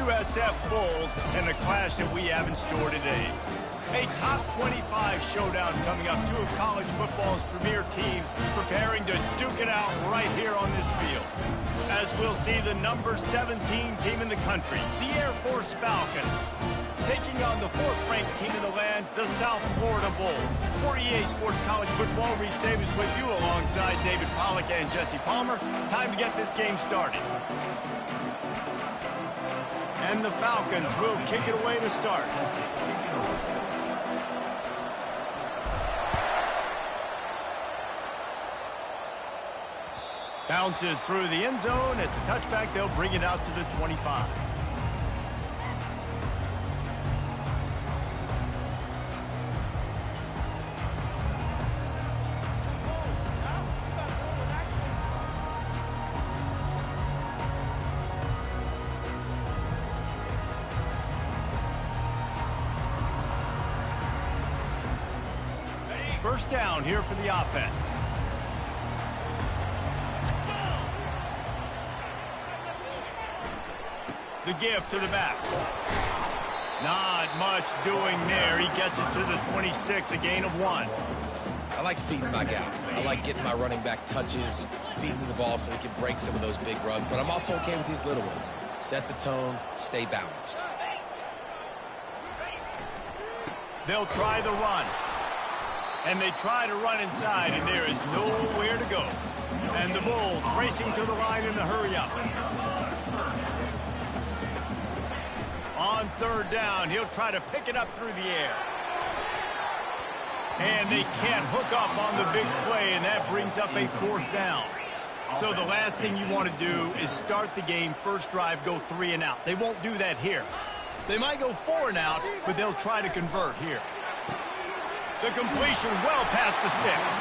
USF Bulls and the clash that we have in store today. A top 25 showdown coming up. Two of college football's premier teams preparing to duke it out right here on this field. As we'll see the number 17 team in the country, the Air Force Falcons, taking on the fourth-ranked team in the land, the South Florida Bulls. For EA Sports College Football, Reese Davis with you alongside David Pollack and Jesse Palmer. Time to get this game started. And the Falcons will kick it away to start. Bounces through the end zone. It's a touchback. They'll bring it out to the 25. First down here for the offense. The give to the back. Not much doing there. He gets it to the 26, a gain of 1. I like feeding my guy. I like getting my running back touches, feeding the ball so he can break some of those big runs. But I'm also okay with these little ones. Set the tone, stay balanced. They'll try the run. And they try to run inside, and there is nowhere to go. And the Bulls racing to the line in a hurry-up. On third down, he'll try to pick it up through the air. And they can't hook up on the big play, and that brings up a fourth down. So the last thing you want to do is start the game, first drive, go 3 and out. They won't do that here. They might go 4 and out, but they'll try to convert here. The completion well past the sticks.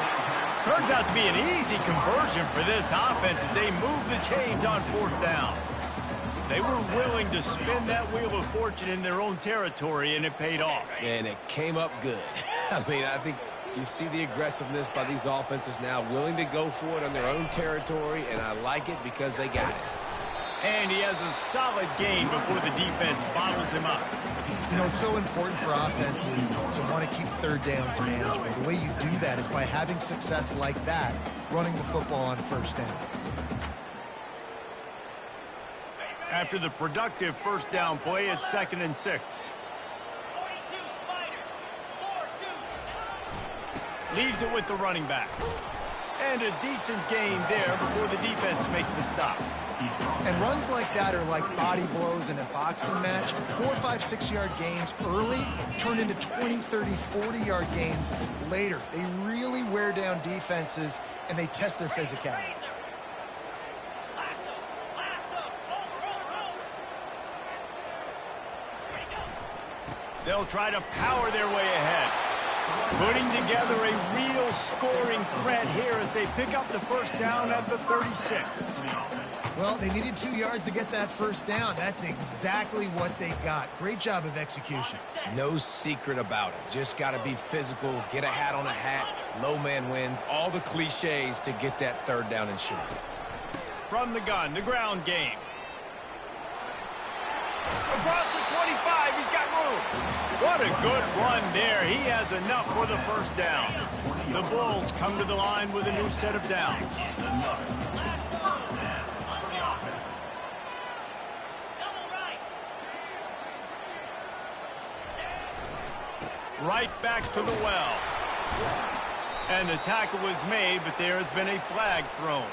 Turns out to be an easy conversion for this offense as they move the chains on fourth down. They were willing to spin that wheel of fortune in their own territory, and it paid off. And it came up good. I mean, I think you see the aggressiveness by these offenses now, willing to go for it on their own territory, and I like it because they got it. And he has a solid gain before the defense bottles him up. You know, it's so important for offenses to want to keep third downs management. The way you do that is by having success like that, running the football on first down. After the productive first down play, it's 2nd and 6. Leaves it with the running back. And a decent gain there before the defense makes the stop. And runs like that are like body blows in a boxing match. 4, 5, 6-yard gains early turn into 20, 30, 40-yard gains later. They really wear down defenses, and they test their physicality. They'll try to power their way ahead. Putting together a real scoring threat here as they pick up the first down at the 36. Well, they needed 2 yards to get that first down. That's exactly what they got. Great job of execution. No secret about it. Just got to be physical, get a hat on a hat, low man wins, all the cliches to get that third down and short. From the gun, the ground game. Across the 25, he's got room. What a good run there. He has enough for the first down. The Bulls come to the line with a new set of downs. Right back to the well. And the tackle was made, but there has been a flag thrown.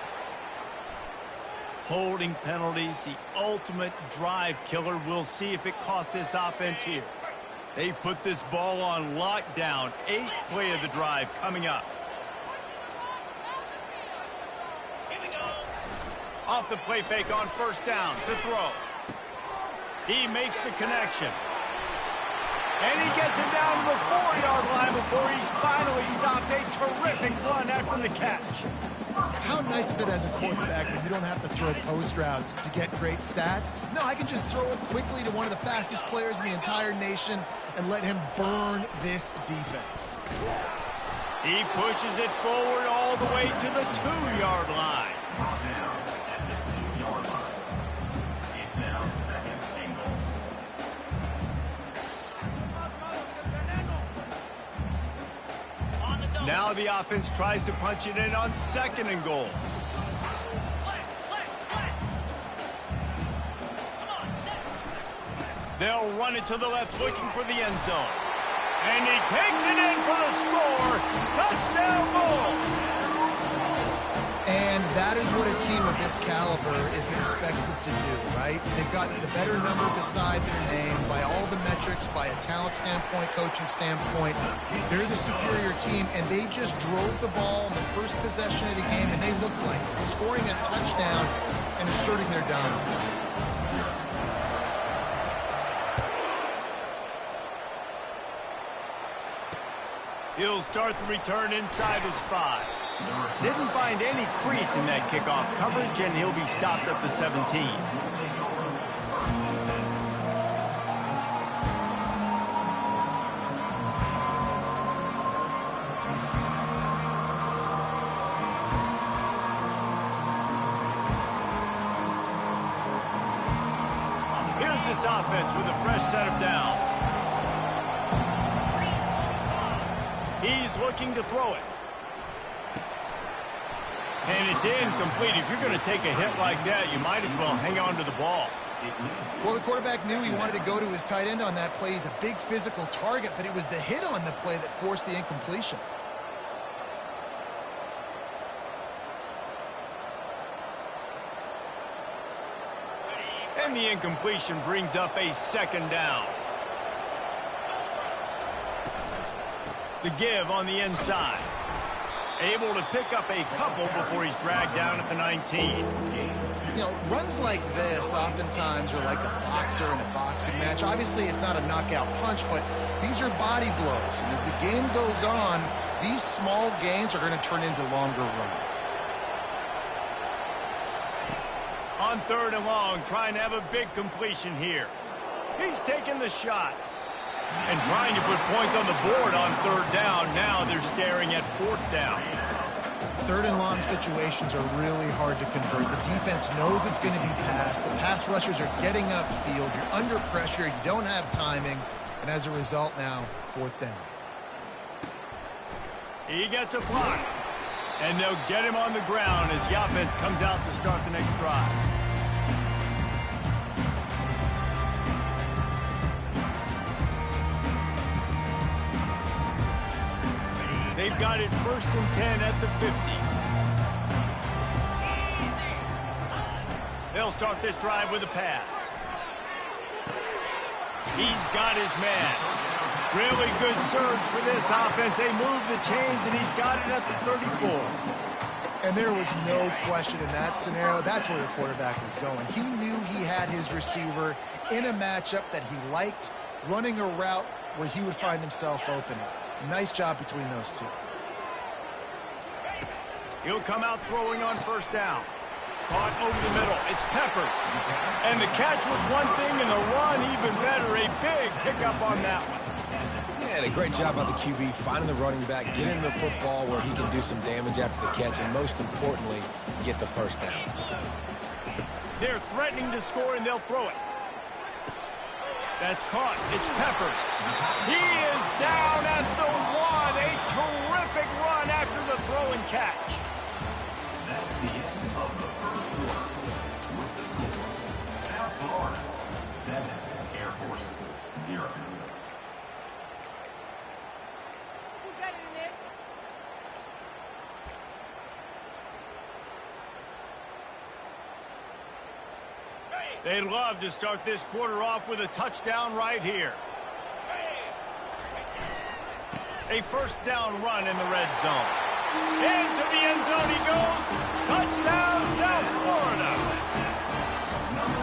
Holding penalties, the ultimate drive killer. We'll see if it costs this offense here. They've put this ball on lockdown. 8th play of the drive coming up. Off the play fake on first down to throw. He makes the connection. And he gets it down to the 4-yard line before he's finally stopped. A terrific run after the catch. How nice is it as a quarterback when you don't have to throw post routes to get great stats? No, I can just throw it quickly to one of the fastest players in the entire nation and let him burn this defense. He pushes it forward all the way to the 2-yard line. Now the offense tries to punch it in on 2nd and goal. They'll run it to the left, looking for the end zone. And he takes it in for the score. Touchdown Bulls! And that is what a team of this caliber is expected to do, right? They've got the better number beside their name by all the metrics, by a talent standpoint, coaching standpoint. They're the superior team, and they just drove the ball in the first possession of the game, and they looked like scoring a touchdown and asserting their dominance. He'll start the return inside his 5. Didn't find any crease in that kickoff coverage, and he'll be stopped at the 17. Here's this offense with a fresh set of downs. He's looking to throw it. And it's incomplete. If you're going to take a hit like that, you might as well hang on to the ball. Well, the quarterback knew he wanted to go to his tight end on that play. He's a big physical target, but it was the hit on the play that forced the incompletion. And the incompletion brings up a 2nd down. The give on the inside. Able to pick up a couple before he's dragged down at the 19. You know, runs like this oftentimes are like a boxer in a boxing match. Obviously, it's not a knockout punch, but these are body blows. And as the game goes on, these small gains are going to turn into longer runs. On 3rd and long, trying to have a big completion here. He's taking the shot. And trying to put points on the board on 3rd down. Now they're staring at 4th down. 3rd and long situations are really hard to convert. The defense knows it's going to be passed. The pass rushers are getting upfield. You're under pressure. You don't have timing. And as a result now, 4th down. He gets a block. And they'll get him on the ground as the offense comes out to start the next drive. They've got it 1st and 10 at the 50. They'll start this drive with a pass. He's got his man. Really good surge for this offense. They move the chains, and he's got it at the 34. And there was no question in that scenario. That's where the quarterback was going. He knew he had his receiver in a matchup that he liked, running a route where he would find himself open. Nice job between those two. He'll come out throwing on 1st down. Caught over the middle. It's Peppers. And the catch was one thing, and the run even better. A big pickup on that one. Yeah, and a great job by the QB finding the running back, getting the football where he can do some damage after the catch, and most importantly, get the 1st down. They're threatening to score, and they'll throw it. That's caught. It's Peppers. He is down at the 1. A terrific run after the throw and catch. That's the end of the first quarter. With the score, South Florida 7, Air Force 0. Who better than this? They'd love to start this quarter off with a touchdown right here. A 1st down run in the red zone. Into the end zone he goes. Touchdown, South Florida.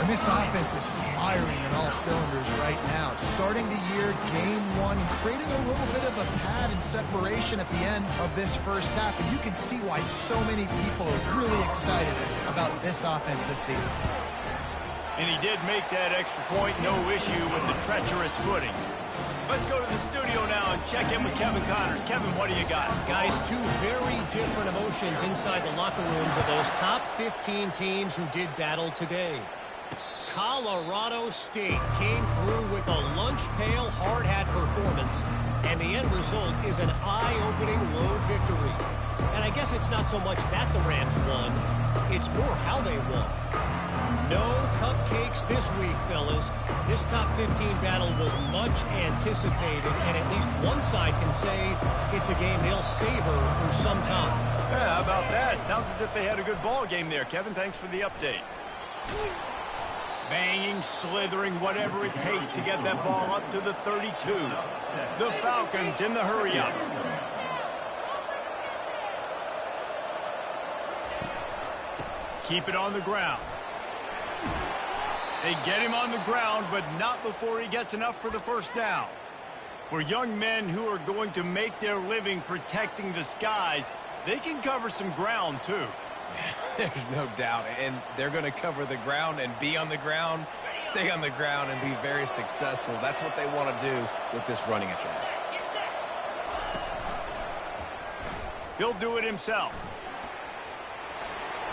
And this offense is firing on all cylinders right now. Starting the year, game 1, and creating a little bit of a pad and separation at the end of this first half. And you can see why so many people are really excited about this offense this season. And he did make that extra point. No issue with the treacherous footing. Let's go to the studio now and check in with Kevin Connors. Kevin, what do you got? Guys, two very different emotions inside the locker rooms of those top 15 teams who did battle today. Colorado State came through with a lunch pail hard hat performance, and the end result is an eye-opening road victory. And I guess it's not so much that the Rams won, it's more how they won. No cupcakes this week, fellas. This top 15 battle was much anticipated, and at least one side can say it's a game they'll savor for some time. Yeah, how about that? Sounds as if they had a good ball game there, Kevin. Thanks for the update. Banging, slithering, whatever it takes to get that ball up to the 32. The Falcons in the hurry-up. Keep it on the ground. They get him on the ground, but not before he gets enough for the first down. For young men who are going to make their living protecting the skies, they can cover some ground, too. There's no doubt, and they're going to cover the ground and be on the ground, stay on the ground, and be very successful. That's what they want to do with this running attack. He'll do it himself.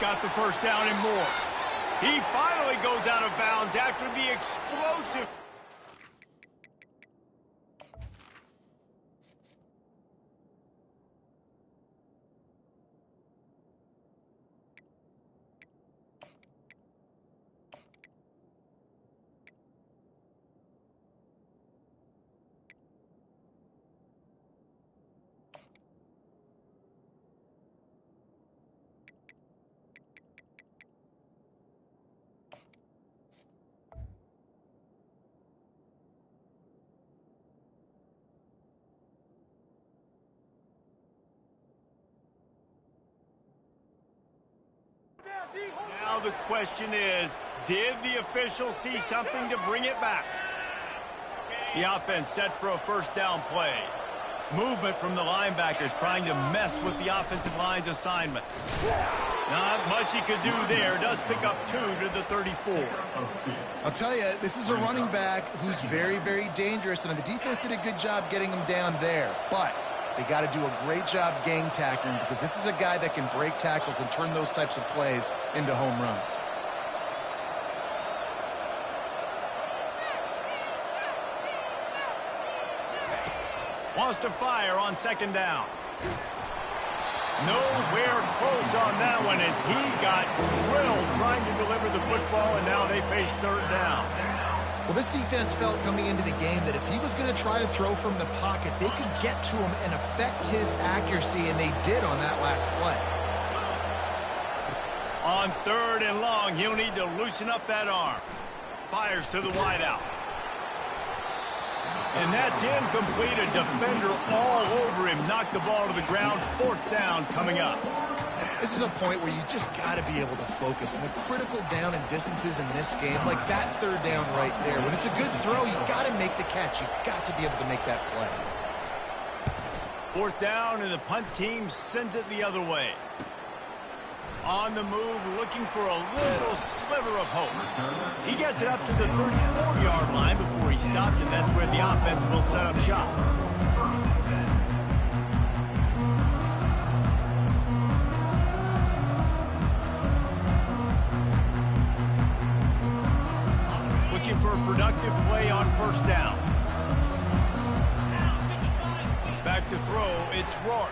Got the first down and more. He finally goes out of bounds after the explosive. Now the question is, did the official see something to bring it back? The offense set for a first down play. Movement from the linebackers trying to mess with the offensive line's assignments. Not much he could do there. Does pick up 2 to the 34. I'll tell you, this is a running back who's very, very dangerous, and the defense did a good job getting him down there. But they got to do a great job gang tackling, because this is a guy that can break tackles and turn those types of plays into home runs. Wants to fire on second down. Nowhere close on that one as he got drilled trying to deliver the football, and now they face third down. Well, this defense felt coming into the game that if he was going to try to throw from the pocket, they could get to him and affect his accuracy, and they did on that last play. On third and long, he'll need to loosen up that arm. Fires to the wideout. And that's incomplete. A defender all over him. Knocked the ball to the ground. Fourth down coming up. This is a point where you just got to be able to focus. And the critical down and distances in this game, like that third down right there, when it's a good throw, you got to make the catch. You got to be able to make that play. Fourth down, and the punt team sends it the other way. On the move, looking for a little sliver of hope. He gets it up to the 34-yard line before he stopped, and that's where the offense will set up shop. Looking for a productive play on first down. Back to throw, it's Rourke.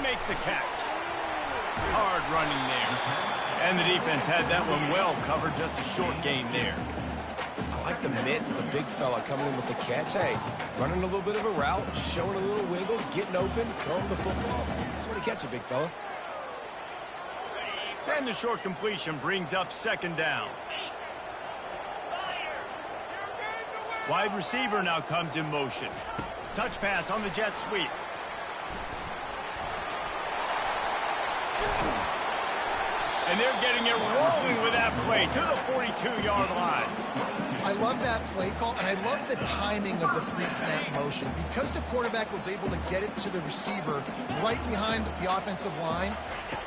Makes the catch. Hard running there. And the defense had that one well covered. Just a short gain there. I like the mitts, the big fella coming in with the catch. Hey, running a little bit of a route, showing a little wiggle, getting open, throwing the football. That's what he catches, big fella. And the short completion brings up second down. Wide receiver now comes in motion. Touch pass on the jet sweep. And they're getting it rolling with that play to the 42-yard line. I love that play call, and I love the timing of the pre-snap motion. Because the quarterback was able to get it to the receiver right behind the offensive line,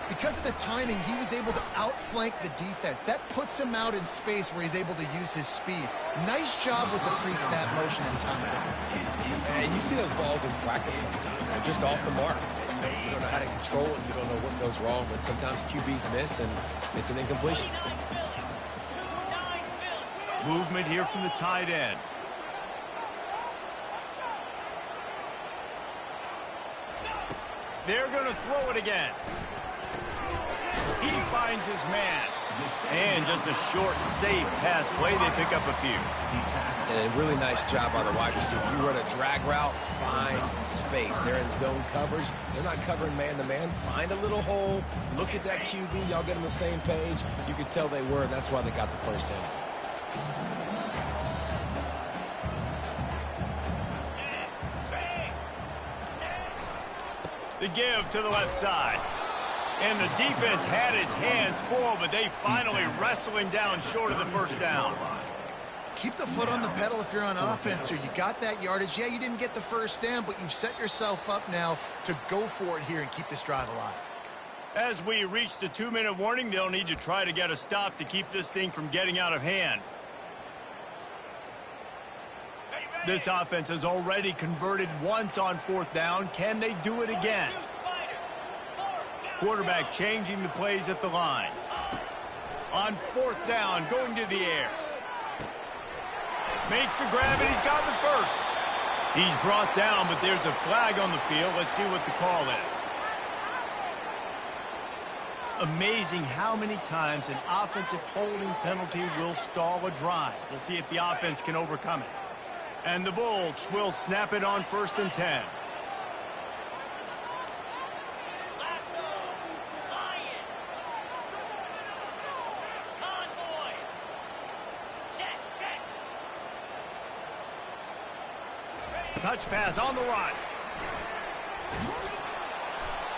because of the timing, he was able to outflank the defense. That puts him out in space where he's able to use his speed. Nice job with the pre-snap motion and timing. And you see those balls in practice sometimes. They're just off the mark. You don't know how to control it. You don't know what goes wrong, but sometimes QBs miss, and it's an incompletion. Movement here from the tight end. They're going to throw it again. He finds his man. And just a short, safe pass play. They pick up a few. And a really nice job by the wide receiver. You run a drag route, find space. They're in zone coverage. They're not covering man-to-man. Find a little hole. Look at that QB. Y'all get on the same page. You could tell they were, and that's why they got the first down. The give to the left side. And the defense had his hands full, but they finally wrestle him down short of the first down. Keep the foot on the pedal if you're on offense here. You got that yardage. Yeah, you didn't get the first down, but you've set yourself up now to go for it here and keep this drive alive. As we reach the 2-minute warning, they'll need to try to get a stop to keep this thing from getting out of hand. This offense has already converted once on 4th down. Can they do it again? Quarterback changing the plays at the line. On 4th down, going to the air. Makes the grab, and he's got the first. He's brought down, but there's a flag on the field. Let's see what the call is. Amazing how many times an offensive holding penalty will stall a drive. We'll see if the offense can overcome it. And the Bulls will snap it on 1st and 10. Touch pass on the run.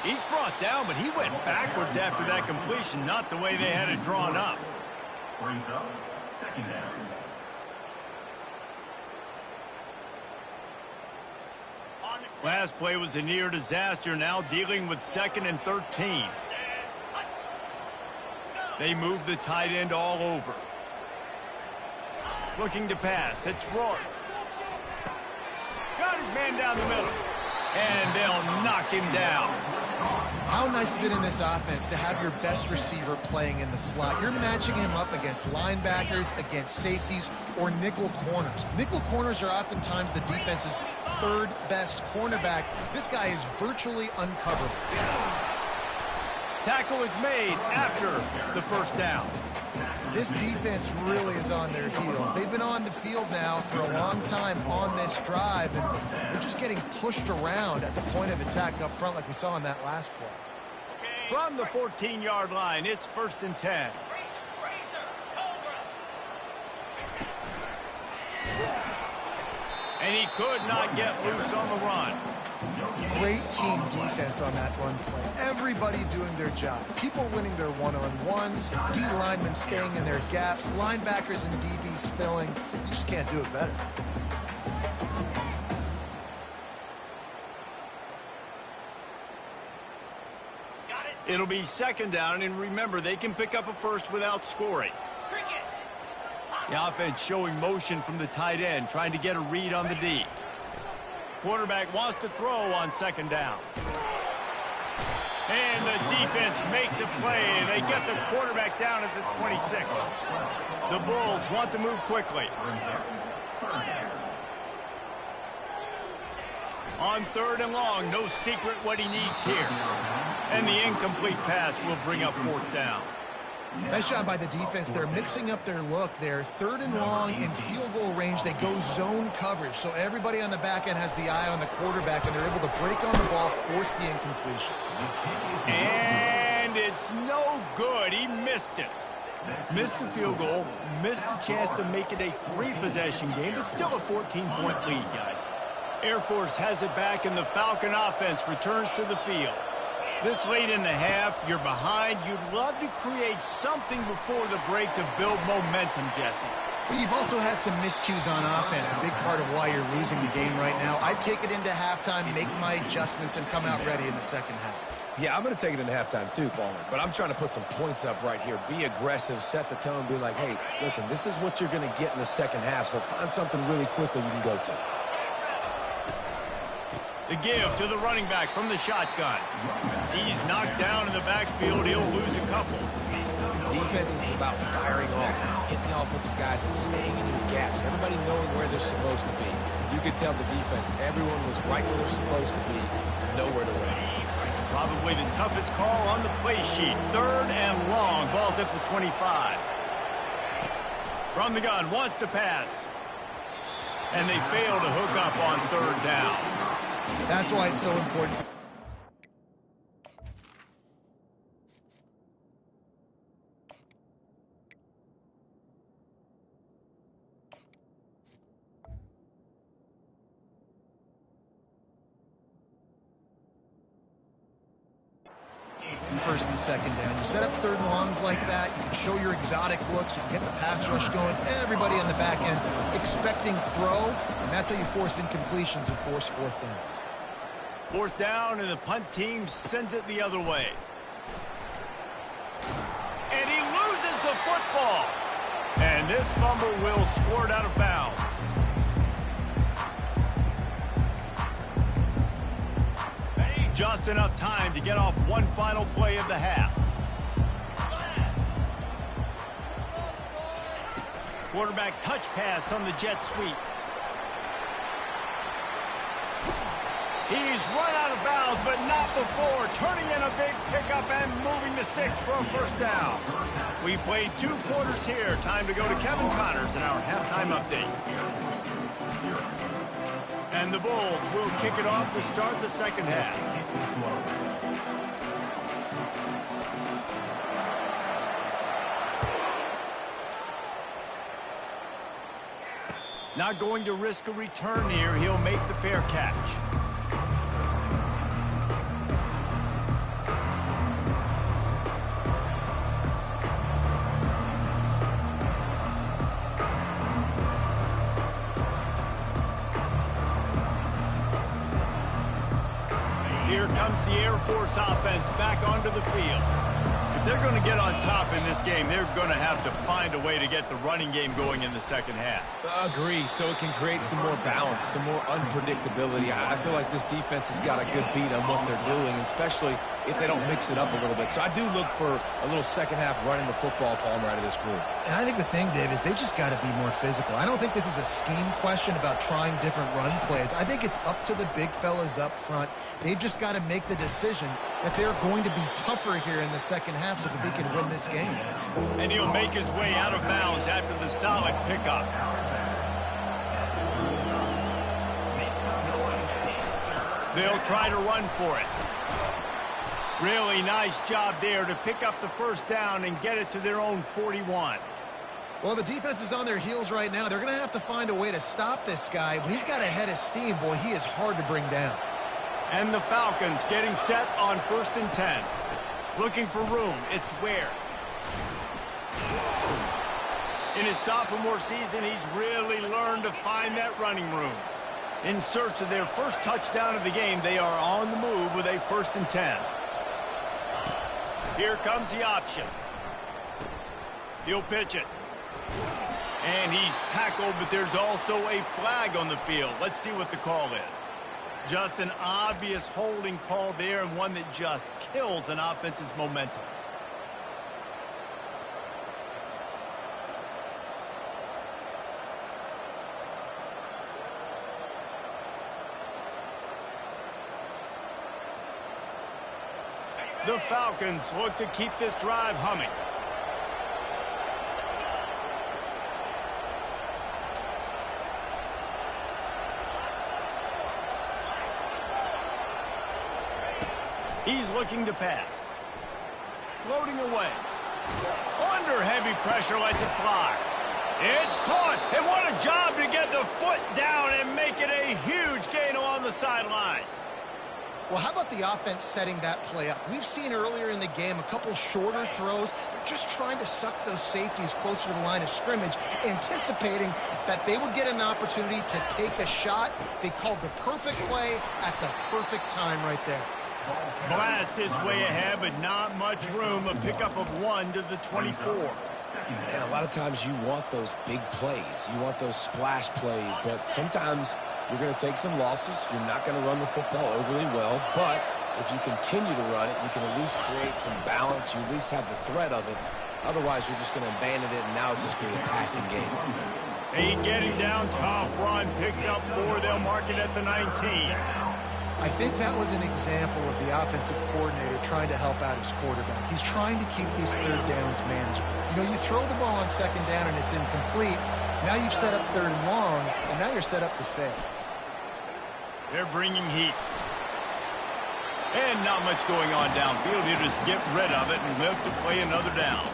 He's brought down, but he went backwards after that completion, not the way they had it drawn up. Brings up 2nd down. Last play was a near disaster, now dealing with 2nd and 13. They move the tight end all over. Looking to pass. It's Rourke. Got his man down the middle. And they'll knock him down. How nice is it in this offense to have your best receiver playing in the slot? You're matching him up against linebackers, against safeties, or nickel corners. Nickel corners are oftentimes the defense's 3rd best cornerback. This guy is virtually uncoverable. Tackle is made after the first down. This defense really is on their heels. They've been on the field now for a long time on this drive, and they're just getting pushed around at the point of attack up front like we saw in that last play. From the 14-yard line, it's 1st and 10. And he could not get loose on the run. Great team defense on that run play. Everybody doing their job. People winning their one-on-ones, D linemen staying in their gaps, linebackers and DBs filling. You just can't do it better. It'll be 2nd down, and remember, they can pick up a first without scoring. The offense showing motion from the tight end, trying to get a read on the D. Quarterback wants to throw on 2nd down. And the defense makes a play. They get the quarterback down at the 26. The Bulls want to move quickly. On 3rd and long, no secret what he needs here. And the incomplete pass will bring up 4th down. Nice job by the defense. They're mixing up their look. They're 3rd and long in field goal range. They go zone coverage. So everybody on the back end has the eye on the quarterback, and they're able to break on the ball, force the incompletion. And it's no good. He missed it. Missed the field goal, missed the chance to make it a 3-possession game, but still a 14-point lead, guys. Air Force has it back, and the Falcon offense returns to the field. This late in the half, you're behind. You'd love to create something before the break to build momentum, Jesse. But you've also had some miscues on offense, a big part of why you're losing the game right now. I'd take it into halftime, make my adjustments, and come out ready in the 2nd half. Yeah, I'm going to take it into halftime too, Palmer. But I'm trying to put some points up right here. Be aggressive, set the tone, be like, hey, listen, this is what you're going to get in the 2nd half, so find something really quickly you can go to. The give to the running back from the shotgun. He's knocked down in the backfield. He'll lose a couple. Defense is about firing off, hitting the offensive guys and staying in your gaps. Everybody knowing where they're supposed to be. You could tell the defense, everyone was right where they're supposed to be, nowhere to run. Probably the toughest call on the play sheet. 3rd and long. Ball's at the 25. From the gun, wants to pass. And they fail to hook up on 3rd down. That's why it's so important. First and second down. You set up 3rd and longs like that. You can show your exotic looks. You can get the pass rush going. Everybody on the back end expecting throw, and that's how you force incompletions and force 4th downs. 4th down, and the punt team sends it the other way. And he loses the football. And this fumble will squirt out of bounds. Just enough time to get off one final play of the half. Quarterback touch pass on the jet sweep. He's run out of bounds, but not before turning in a big pickup and moving the sticks for a 1st down. We played 2 quarters here. Time to go to Kevin Connors in our halftime update. And the Bulls will kick it off to start the second half. Not going to risk a return here. He'll make the fair catch. Here comes the Air Force offense back onto the field. If they're going to get on top in this game, they're going to have to find a way to get the running game going in the second half. Agree, so it can create some more balance, some more unpredictability. I feel like this defense has got a good beat on what they're doing, especially if they don't mix it up a little bit. So I do look for a little second half running the football, Palmer, out of this group. And I think the thing, Dave, is they just got to be more physical. I don't think this is a scheme question about trying different run plays. I think it's up to the big fellas up front. They've just got to make the decision that they're going to be tougher here in the second half so that they can win this game. And he'll make his way out of bounds after the solid pickup. They'll try to run for it. Really nice job there to pick up the 1st down and get it to their own 41. Well, the defense is on their heels right now. They're going to have to find a way to stop this guy. When he's got a head of steam, boy, he is hard to bring down. And the Falcons getting set on 1st and 10. Looking for room. It's Ware. In his sophomore season, he's really learned to find that running room. In search of their first touchdown of the game, they are on the move with a 1st and 10. Here comes the option. He'll pitch it. And he's tackled, but there's also a flag on the field. Let's see what the call is. Just an obvious holding call there, and one that just kills an offense's momentum. The Falcons look to keep this drive humming. He's looking to pass. Floating away. Under heavy pressure, lets it fly. It's caught. And what a job to get the foot down and make it a huge gain along the sideline. Well, how about the offense setting that play up? We've seen earlier in the game a couple shorter throws. They're just trying to suck those safeties closer to the line of scrimmage, anticipating that they would get an opportunity to take a shot. They called the perfect play at the perfect time right there. Blast is way ahead, but not much room. A pickup of 1 to the 24. And a lot of times you want those big plays. You want those splash plays, but sometimes you're going to take some losses. You're not going to run the football overly well, but if you continue to run it, you can at least create some balance. You at least have the threat of it. Otherwise, you're just going to abandon it, and now it's just going to be a passing game. 8 getting down, tough run, picks up 4. They'll mark it at the 19. I think that was an example of the offensive coordinator trying to help out his quarterback. He's trying to keep these third downs manageable. You know, you throw the ball on second down and it's incomplete. Now you've set up third and long, and now you're set up to fail. They're bringing heat. And not much going on downfield. You just get rid of it and live to play another down.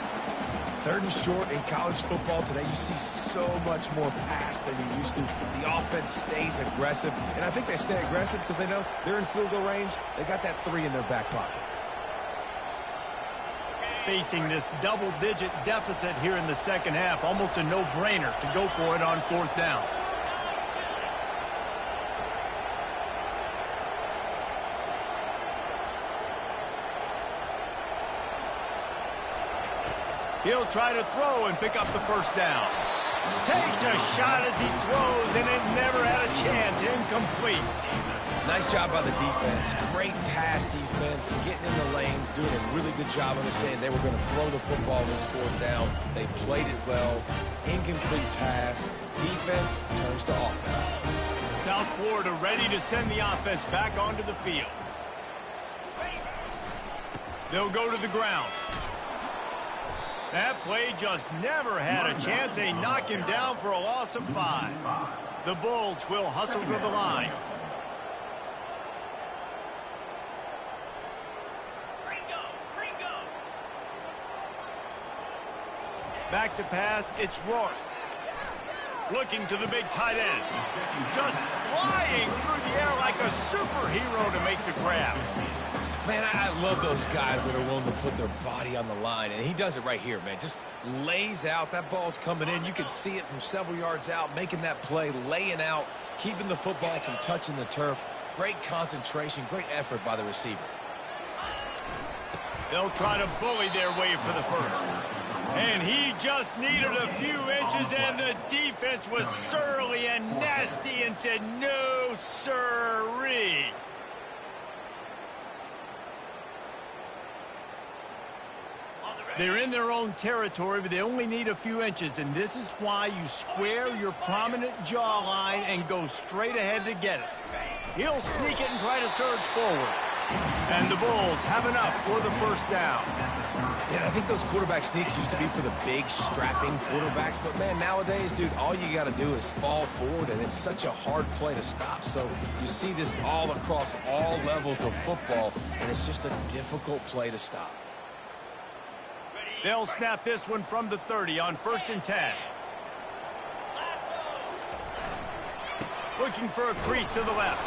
3rd and short in college football today, you see so much more pass than you used to. The offense stays aggressive, and I think they stay aggressive because they know they're in field goal range. They got that 3 in their back pocket. Facing this double-digit deficit here in the second half, almost a no-brainer to go for it on 4th down. He'll try to throw and pick up the first down. Takes a shot as he throws, and it never had a chance. Incomplete. Nice job by the defense. Great pass defense, getting in the lanes, doing a really good job understanding they were going to throw the football this 4th down. They played it well. Incomplete pass. Defense turns to offense. South Florida ready to send the offense back onto the field. They'll go to the ground. That play just never had a chance. They knock him down for a loss of 5. The Bulls will hustle to the line. Back to pass, it's Rourke. Looking to the big tight end. Just flying through the air like a superhero to make the grab. Man, I love those guys that are willing to put their body on the line, and he does it right here, man. Just lays out. That ball's coming in. You can see it from several yards out, making that play, laying out, keeping the football from touching the turf. Great concentration, great effort by the receiver. They'll try to bully their way for the first. And he just needed a few inches, and the defense was surly and nasty and said, no, sirree. They're in their own territory, but they only need a few inches, and this is why you square your prominent jawline and go straight ahead to get it. He'll sneak it and try to surge forward. And the Bulls have enough for the first down. Yeah, I think those quarterback sneaks used to be for the big, strapping quarterbacks, but, man, nowadays, dude, all you got to do is fall forward, and it's such a hard play to stop. So you see this all across all levels of football, and it's just a difficult play to stop. They'll snap this one from the 30 on 1st and 10. Looking for a crease to the left.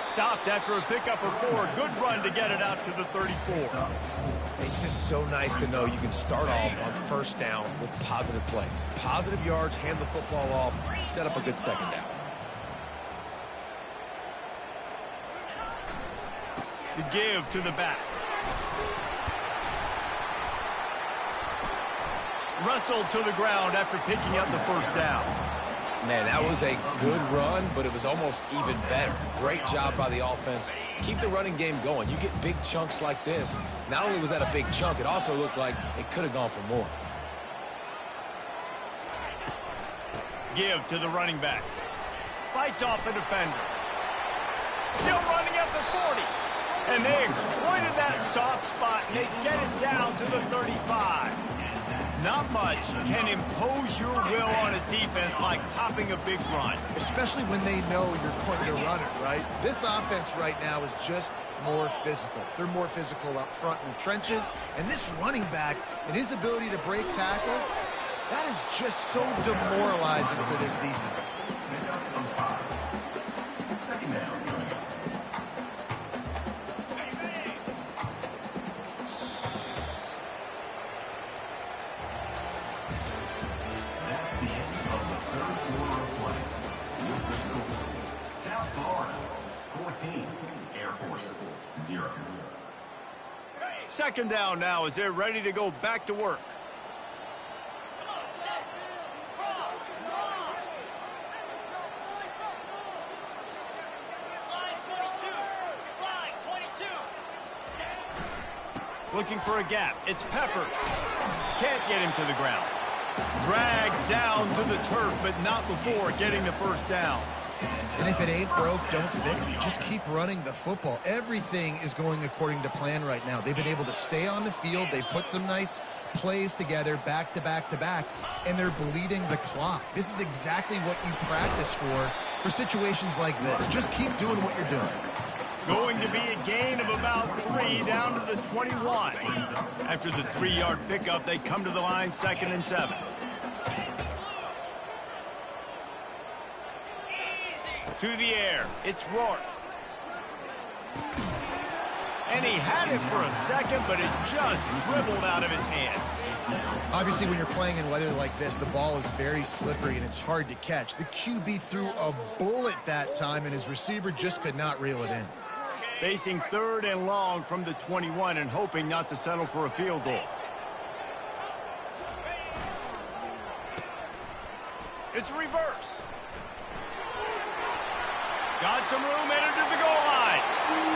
Stopped after a pickup of 4. Good run to get it out to the 34. It's just so nice to know you can start off on 1st down with positive plays. Positive yards, hand the football off, set up a good 2nd down. The give to the back. Wrestled to the ground after picking up the first down. Man, that was a good run, but it was almost even better. Great job by the offense. Keep the running game going. You get big chunks like this. Not only was that a big chunk, it also looked like it could have gone for more. Give to the running back. Fights off a defender. Still running at the 40. And they exploited that soft spot, and they get it down to the 35. Not much can impose your will on a defense like popping a big run. Especially when they know you're going to run it, right? This offense right now is just more physical. They're more physical up front in the trenches. And this running back and his ability to break tackles, that is just so demoralizing for this defense. Second down now as they're ready to go back to work. Looking for a gap. It's Peppers. Can't get him to the ground. Dragged down to the turf, but not before getting the first down. And if it ain't broke, don't fix it. Just keep running the football. Everything is going according to plan right now. They've been able to stay on the field. They've put some nice plays together back to back to back, and they're bleeding the clock. This is exactly what you practice for situations like this. Just keep doing what you're doing. Going to be a gain of about 3 down to the 21. After the 3-yard pickup, they come to the line 2nd and 7. To the air, it's Rourke. And he had it for a second, but it just dribbled out of his hands. Obviously, when you're playing in weather like this, the ball is very slippery and it's hard to catch. The QB threw a bullet that time, and his receiver just could not reel it in. Facing 3rd and long from the 21 and hoping not to settle for a field goal. It's reverse. Got some room, entered to the goal line.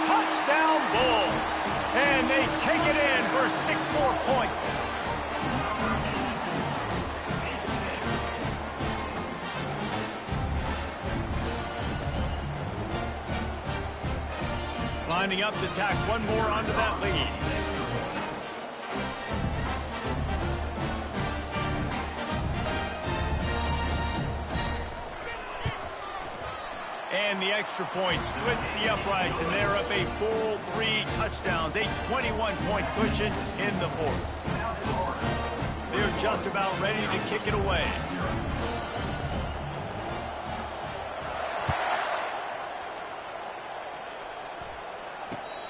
Touchdown Bulls. And they take it in for 6 more points. Lining up to tack one more onto that lead. And the extra point splits the uprights, and they're up a full 3 touchdowns, a 21-point cushion in the 4th. They're just about ready to kick it away.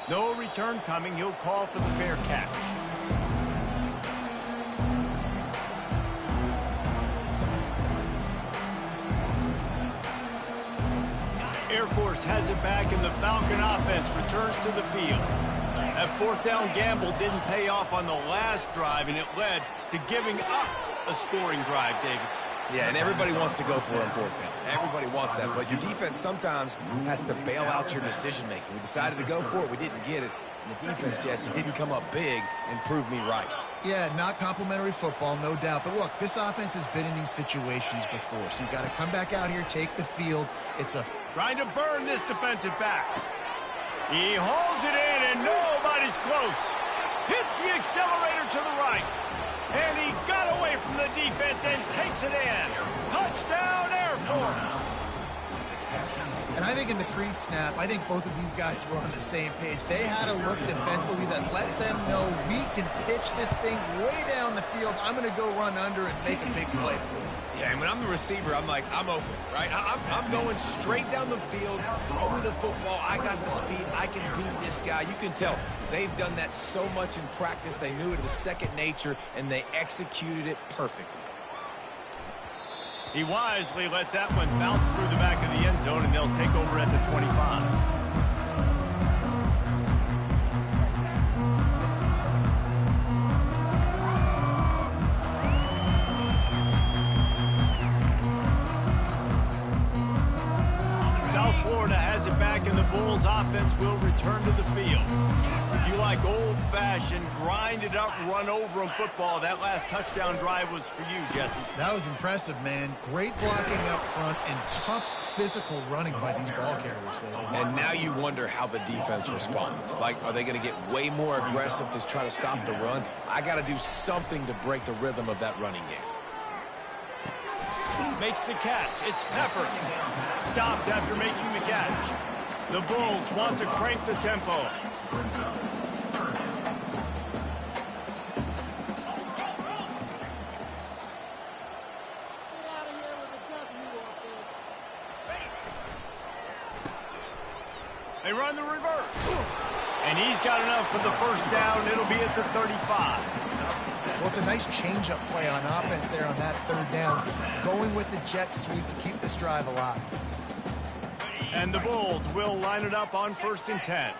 No return coming. He'll call for the fair catch. Air Force has it back, and the Falcon offense returns to the field. That 4th down gamble didn't pay off on the last drive, and it led to giving up a scoring drive, David. Yeah, and everybody wants to go for it on 4th down. Everybody wants that, but your defense sometimes has to bail out your decision-making. We decided to go for it. We didn't get it. And the defense, Jesse, didn't come up big and prove me right. Yeah, not complimentary football, no doubt. But look, this offense has been in these situations before, so you've got to come back out here, take the field. It's a... Trying to burn this defensive back. He holds it in, and nobody's close. Hits the accelerator to the right. And he got away from the defense and takes it in. Touchdown, Air Force. And I think in the pre-snap, I think both of these guys were on the same page. They had a look defensively that let them know we can pitch this thing way down the field. I'm going to go run under and make a big play for it. Yeah, and when I'm the receiver, I'm like, I'm open, right? I'm going straight down the field, throw me the football. I got the speed. I can beat this guy. You can tell they've done that so much in practice. They knew it was second nature, and they executed it perfectly. He wisely lets that one bounce through the back of the end zone, and they'll take over at the 25. And the Bulls offense will return to the field. If you like old-fashioned, grind-it-up, run-over-them football, that last touchdown drive was for you, Jesse. That was impressive, man. Great blocking up front and tough physical running by these ball carriers, David. And now you wonder how the defense responds. Like, are they going to get way more aggressive to try to stop the run? I got to do something to break the rhythm of that running game. Makes the catch. It's Peppers. Stopped after making the catch. The Bulls want to crank the tempo. They run the reverse. And he's got enough for the first down. It'll be at the 35. Well, it's a nice change-up play on offense there on that 3rd down. Going with the jet sweep to keep this drive alive. And the Bulls will line it up on 1st and 10.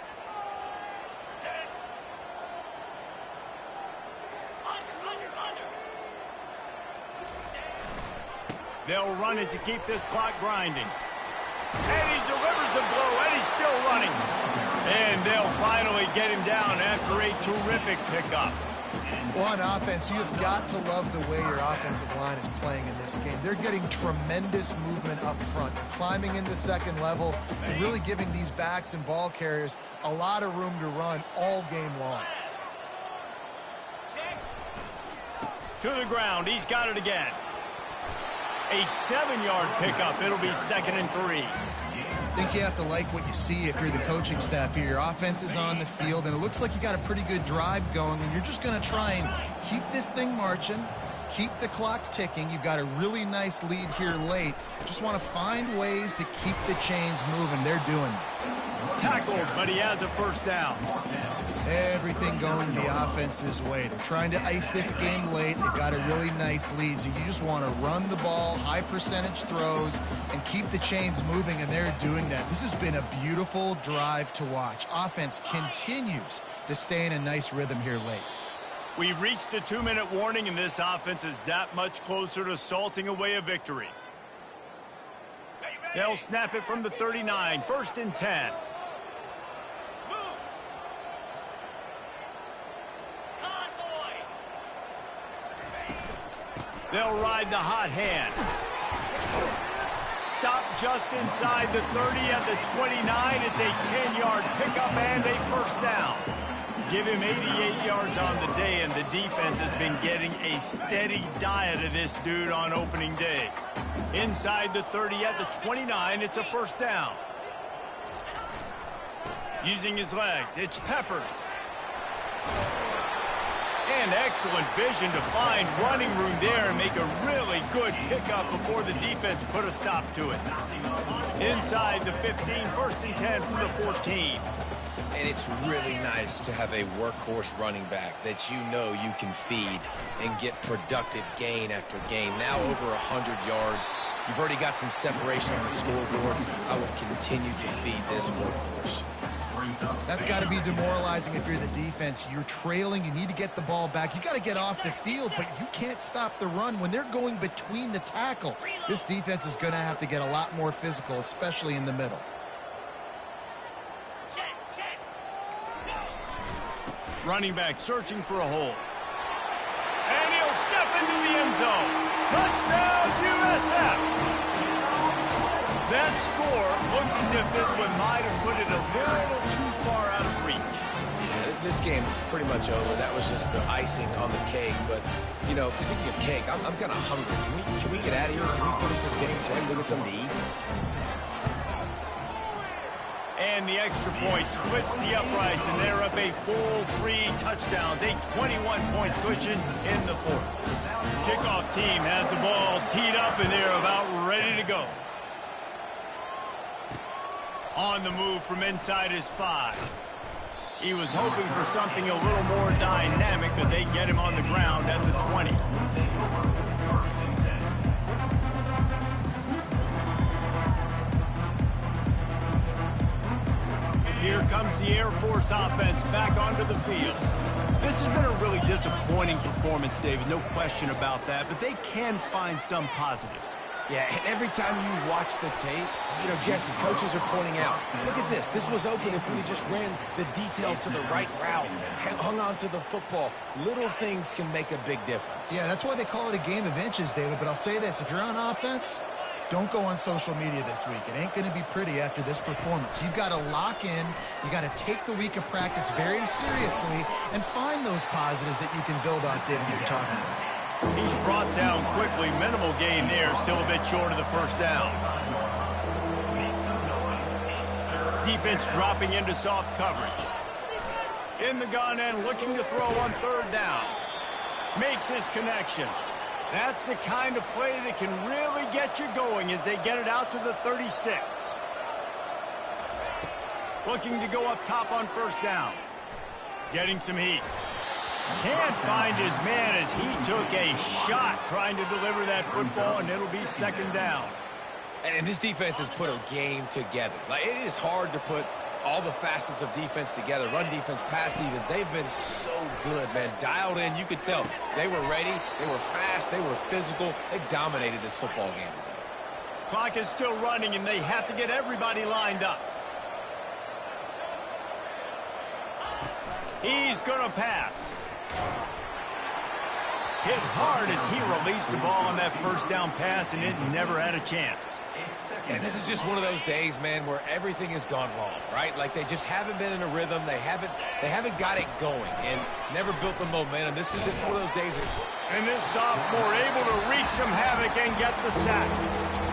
They'll run it to keep this clock grinding. And he delivers the blow, and he's still running. And they'll finally get him down after a terrific pickup. Well, on offense, you've got to love the way your offensive line is playing in this game. They're getting tremendous movement up front, climbing into second level, and really giving these backs and ball carriers a lot of room to run all game long. To the ground, he's got it again. A 7-yard pickup. It'll be 2nd and 3. I think you have to like what you see if you're the coaching staff here. Your offense is on the field, and it looks like you got a pretty good drive going, and you're just going to try and keep this thing marching, keep the clock ticking. You've got a really nice lead here late. Just want to find ways to keep the chains moving. They're doing that. Tackled, but he has a first down. Everything going the offense's way. They're trying to ice this game late. They've got a really nice lead, so you just want to run the ball, high percentage throws, and keep the chains moving, and they're doing that. This has been a beautiful drive to watch. Offense continues to stay in a nice rhythm here late. We've reached the 2-minute warning, and this offense is that much closer to salting away a victory. They'll snap it from the 39, 1st and 10. They'll ride the hot hand. Stop just inside the 30 at the 29. It's a 10-yard pickup and a first down. Give him 88 yards on the day, and the defense has been getting a steady diet of this dude on opening day. Inside the 30 at the 29, it's a first down. Using his legs, it's Peppers. And excellent vision to find running room there and make a really good pickup before the defense put a stop to it. Inside the 15, 1st and 10 from the 14. And it's really nice to have a workhorse running back that you know you can feed and get productive gain after gain. Now over 100 yards. You've already got some separation on the scoreboard. I would continue to feed this workhorse. That's got to be demoralizing if you're the defense. You're trailing. You need to get the ball back. You got to get off the field, but you can't stop the run when they're going between the tackles. This defense is going to have to get a lot more physical, especially in the middle. Running back searching for a hole. And he'll step into the end zone. Touchdown, USF! That score looks as if this one might have put it a little too far out of reach. Yeah, this game's pretty much over. That was just the icing on the cake. But, you know, speaking of cake, I'm kind of hungry. Can we get out of here? Can we finish this game so I can go get something to eat? And the extra point splits the uprights, and they're up a full 3 touchdowns, a 21-point cushion in the 4th. Kickoff team has the ball teed up, and they're about ready to go. On the move from inside his 5. He was hoping for something a little more dynamic, but they get him on the ground at the 20. Here comes the Air Force offense back onto the field. This has been a really disappointing performance, David, no question about that, but they can find some positives. Yeah, and every time you watch the tape, you know, Jesse, coaches are pointing out, look at this. This was open if we just ran the details to the right route, hung on to the football. Little things can make a big difference. Yeah, that's why they call it a game of inches, David. But I'll say this, if you're on offense, don't go on social media this week. It ain't going to be pretty after this performance. You've got to lock in. You got to take the week of practice very seriously and find those positives that you can build off, David, you're talking about. He's brought down quickly. Minimal gain there. Still a bit short of the first down. Defense dropping into soft coverage. In the gun and looking to throw on 3rd down. Makes his connection. That's the kind of play that can really get you going as they get it out to the 36. Looking to go up top on 1st down. Getting some heat. Can't find his man as he took a shot trying to deliver that football, and it'll be 2nd down. And this defense has put a game together. Like, it is hard to put all the facets of defense together. Run defense, pass defense. They've been so good, man. Dialed in. You could tell they were ready. They were fast. They were physical. They dominated this football game today. Clock is still running, and they have to get everybody lined up. He's going to pass. Hit hard as he released the ball on that first down pass, and it never had a chance. And this is just one of those days, man, where everything has gone wrong, right? Like they just haven't been in a rhythm. They haven't got it going and never built the momentum. This is one of those days. And this sophomore able to wreak some havoc and get the sack.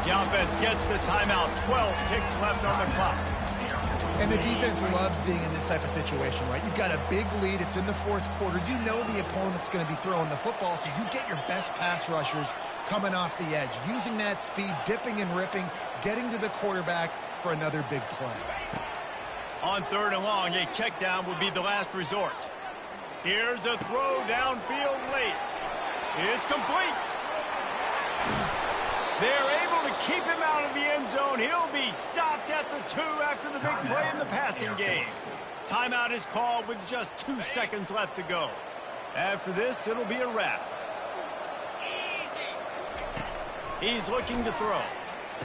The offense gets the timeout. 12 ticks left on the clock. And the defense loves being in this type of situation, right? You've got a big lead. It's in the fourth quarter. You know the opponent's going to be throwing the football, so you get your best pass rushers coming off the edge, using that speed, dipping and ripping, getting to the quarterback for another big play. On 3rd and long, a check down would be the last resort. Here's a throw downfield late. It's complete. They're able to keep him out of the end zone. He'll be stopped at the 2 after the big play in the passing game. Timeout is called with just 2 seconds left to go. After this, it'll be a wrap. He's looking to throw.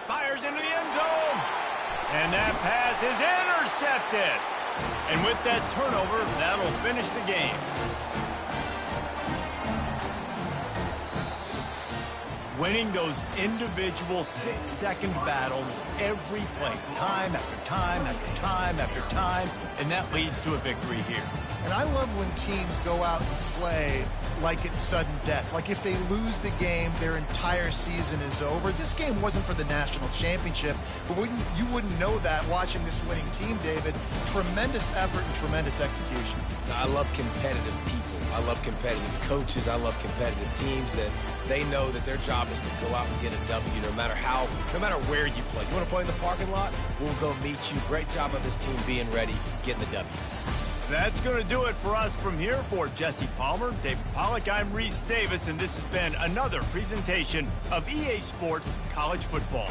Fires into the end zone. And that pass is intercepted. And with that turnover, that'll finish the game. Winning those individual 6-second battles every play, time after time after time after time, and that leads to a victory here. And I love when teams go out and play like it's sudden death. Like if they lose the game, their entire season is over. This game wasn't for the national championship, but you wouldn't know that watching this winning team, David. Tremendous effort and tremendous execution. I love competitive people. I love competitive coaches. I love competitive teams that they know that their job is to go out and get a W no matter where you play. You want to play in the parking lot? We'll go meet you. Great job of this team being ready, getting the W. That's going to do it for us from here. For Jesse Palmer, David Pollack, I'm Reese Davis, and this has been another presentation of EA Sports College Football.